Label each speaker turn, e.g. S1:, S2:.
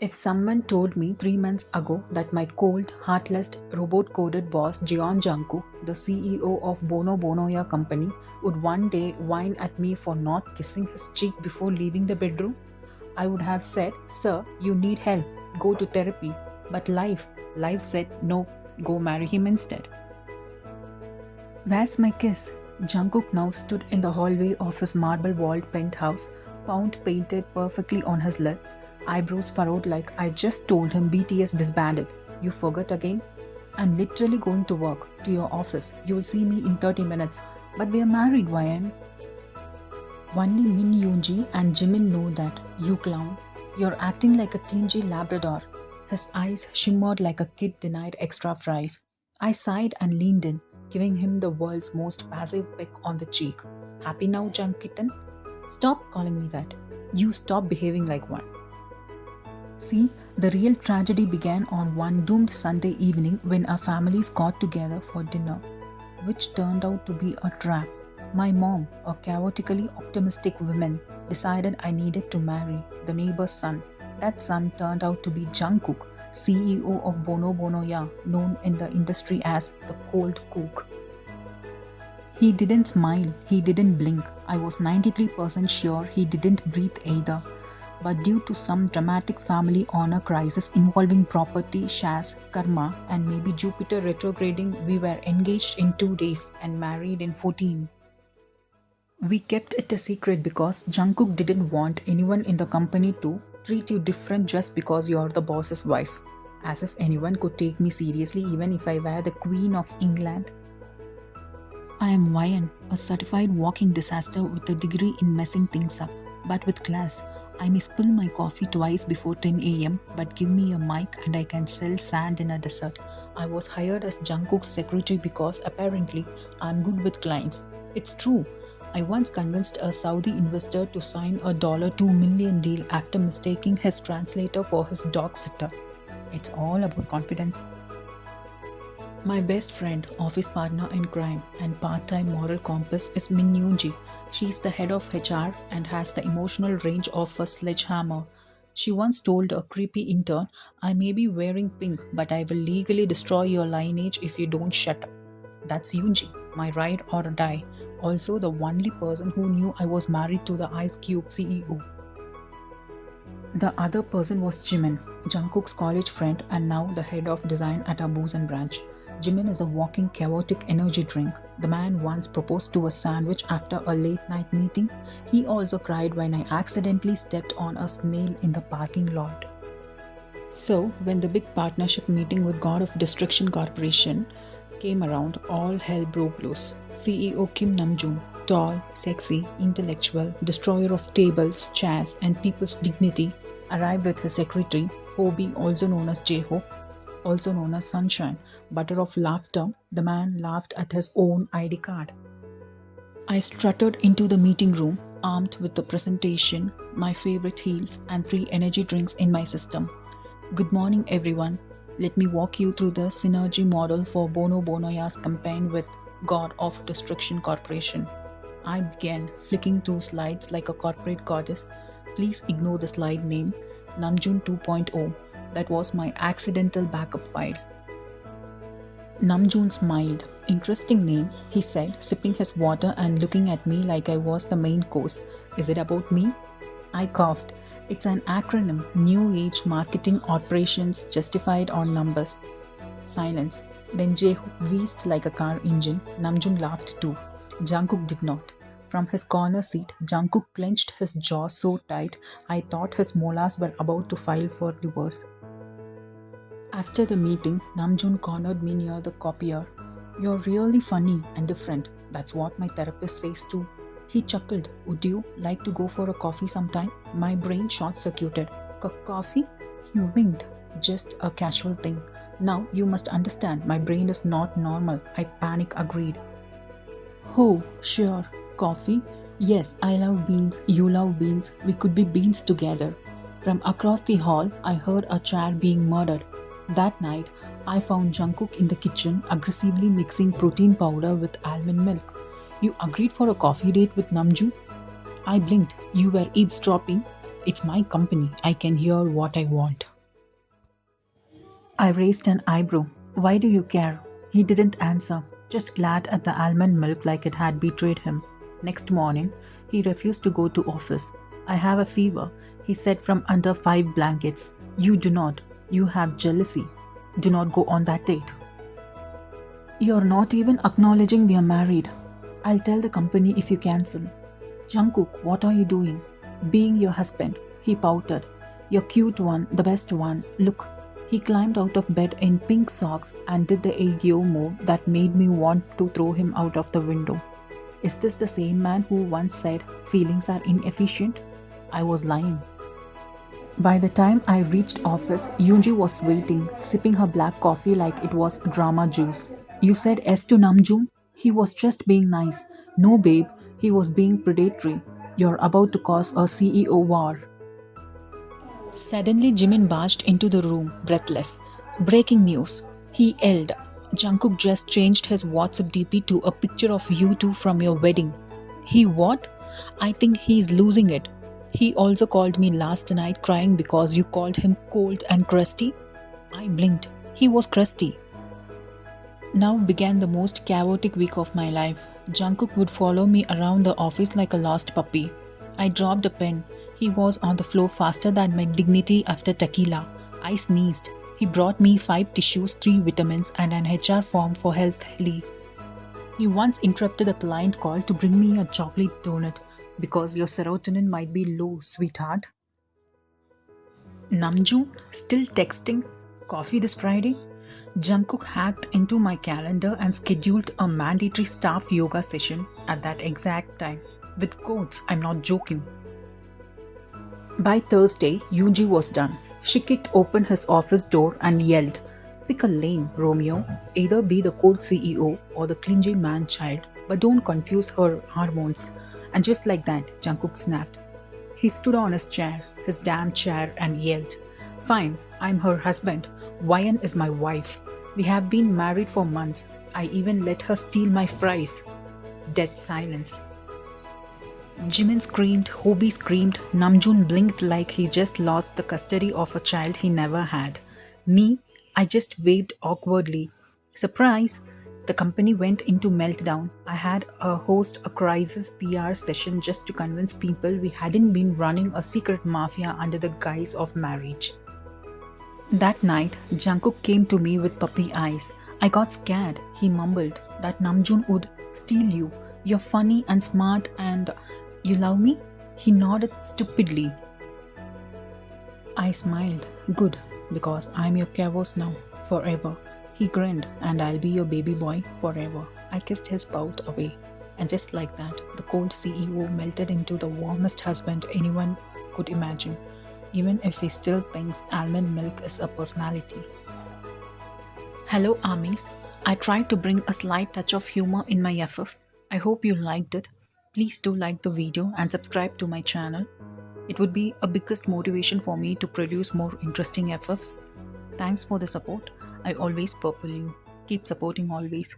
S1: If someone told me 3 months ago that my cold, heartless, robot-coded boss Jeon Jungkook, the CEO of Bono Bonoya company, would one day whine at me for not kissing his cheek before leaving the bedroom, I would have said, "Sir, you need help. Go to therapy." But life said, "No, go marry him instead." Where's my kiss? Jungkook now stood in the hallway of his marble-walled penthouse, pound painted perfectly on his lips, eyebrows furrowed like I just told him BTS disbanded. You forgot again? I'm literally going to work, to your office. You'll see me in 30 minutes. But we're married, YM. Only Min Yoonji and Jimin know that, you clown. You're acting like a clingy Labrador. His eyes shimmered like a kid denied extra fries. I sighed and leaned in, giving him the world's most passive peck on the cheek. Happy now, junk kitten? Stop calling me that. You stop behaving like one. See, the real tragedy began on one doomed Sunday evening when our families got together for dinner, which turned out to be a trap. My mom, a chaotically optimistic woman, decided I needed to marry the neighbor's son. That son turned out to be Jungkook, CEO of Bono Bonoya, known in the industry as the cold cook. He didn't smile, he didn't blink. I was 93% sure he didn't breathe either. But due to some dramatic family honor crisis involving property, shares, karma, and maybe Jupiter retrograding, we were engaged in 2 days and married in 14. We kept it a secret because Jungkook didn't want anyone in the company to treat you different just because you're the boss's wife. As if anyone could take me seriously even if I were the Queen of England. I am Ryan, a certified walking disaster with a degree in messing things up, but with class. I may spill my coffee twice before 10 a.m. but give me a mic and I can sell sand in a desert. I was hired as Jungkook's secretary because apparently I'm good with clients. It's true. I once convinced a Saudi investor to sign a $2 million deal after mistaking his translator for his dog sitter. It's all about confidence. My best friend, office partner in crime, and part-time moral compass is Min Yoonji. She's the head of HR and has the emotional range of a sledgehammer. She once told a creepy intern, "I may be wearing pink, but I will legally destroy your lineage if you don't shut up." That's Yoonji, my ride or die. Also the only person who knew I was married to the Ice Cube CEO. The other person was Jimin, Jungkook's college friend and now the head of design at our Busan branch. Jimin is a walking chaotic energy drink. The man once proposed to a sandwich after a late night meeting. He also cried when I accidentally stepped on a snail in the parking lot. So, when the big partnership meeting with God of Destruction Corporation came around, all hell broke loose. CEO Kim Namjoon, tall, sexy, intellectual, destroyer of tables, chairs, and people's dignity, arrived with his secretary, Hobie, also known as J-Hope, also known as Sunshine, butter of laughter. The man laughed at his own ID card. I strutted into the meeting room, armed with the presentation, my favorite heels, and free energy drinks in my system. Good morning, everyone. Let me walk you through the synergy model for Bono Bonoya's campaign with God of Destruction Corporation. I began, flicking through slides like a corporate goddess. Please ignore the slide name, Namjoon 2.0. That was my accidental backup file. Namjoon smiled. Interesting name, he said, sipping his water and looking at me like I was the main course. Is it about me? I coughed. It's an acronym, New Age Marketing Operations Justified on Numbers. Silence. Then J-Hook wheezed like a car engine. Namjoon laughed too. Jungkook did not. From his corner seat, Jungkook clenched his jaw so tight I thought his molars were about to file for divorce. After the meeting, Namjoon cornered me near the copier. You're really funny and different. That's what my therapist says too. He chuckled. Would you like to go for a coffee sometime? My brain short-circuited. Coffee? He winked. Just a casual thing. Now you must understand, my brain is not normal. I panic agreed. Oh, sure. Coffee? Yes, I love beans. You love beans. We could be beans together. From across the hall, I heard a chair being murdered. That night, I found Jungkook in the kitchen aggressively mixing protein powder with almond milk. You agreed for a coffee date with Namjoon? I blinked. You were eavesdropping? It's my company. I can hear what I want. I raised an eyebrow. Why do you care? He didn't answer, just glared at the almond milk like it had betrayed him. Next morning, he refused to go to office. I have a fever, he said from under 5 blankets. You do not. You have jealousy. Do not go on that date. You're not even acknowledging we are married. I'll tell the company if you cancel. Jungkook, what are you doing? Being your husband, he pouted. You're cute one, the best one. Look. He climbed out of bed in pink socks and did the Aegyo move that made me want to throw him out of the window. Is this the same man who once said feelings are inefficient? I was lying. By the time I reached office, Yoonji was waiting, sipping her black coffee like it was drama juice. You said yes to Namjoon? He was just being nice. No babe, he was being predatory. You're about to cause a CEO war. Suddenly Jimin barged into the room, breathless. Breaking news. He yelled. Jungkook just changed his WhatsApp DP to a picture of you two from your wedding. He what? I think he's losing it. He also called me last night crying because you called him cold and crusty. I blinked. He was crusty. Now began the most chaotic week of my life. Jungkook would follow me around the office like a lost puppy. I dropped a pen. He was on the floor faster than my dignity after tequila. I sneezed. He brought me 5 tissues, 3 vitamins and an HR form for health leave. He once interrupted a client call to bring me a chocolate donut because your serotonin might be low, sweetheart. Namjoon, still texting? Coffee this Friday? Jungkook hacked into my calendar and scheduled a mandatory staff yoga session at that exact time. With quotes, I'm not joking. By Thursday, Yoonji was done. She kicked open his office door and yelled, Pick a lane, Romeo. Either be the cold CEO or the clingy man-child, but don't confuse her hormones. And just like that, Jungkook snapped. He stood on his chair, his damn chair, and yelled, Fine, I'm her husband. Wyan is my wife. We have been married for months. I even let her steal my fries. Dead silence. Jimin screamed, Hobie screamed, Namjoon blinked like he just lost the custody of a child he never had. Me, I just waved awkwardly. Surprise! The company went into meltdown. I had to host a crisis PR session just to convince people we hadn't been running a secret mafia under the guise of marriage. That night, Jungkook came to me with puppy eyes. I got scared. He mumbled that Namjoon would steal you. You're funny and smart and you love me? He nodded stupidly. I smiled. Good, because I'm your Kavos now, forever. He grinned, and I'll be your baby boy forever. I kissed his pout away. And just like that, the cold CEO melted into the warmest husband anyone could imagine, even if he still thinks almond milk is a personality. Hello armies. I tried to bring a slight touch of humor in my FF. I hope you liked it. Please do like the video and subscribe to my channel. It would be a biggest motivation for me to produce more interesting FFs. Thanks for the support. I always purple you. Keep supporting always.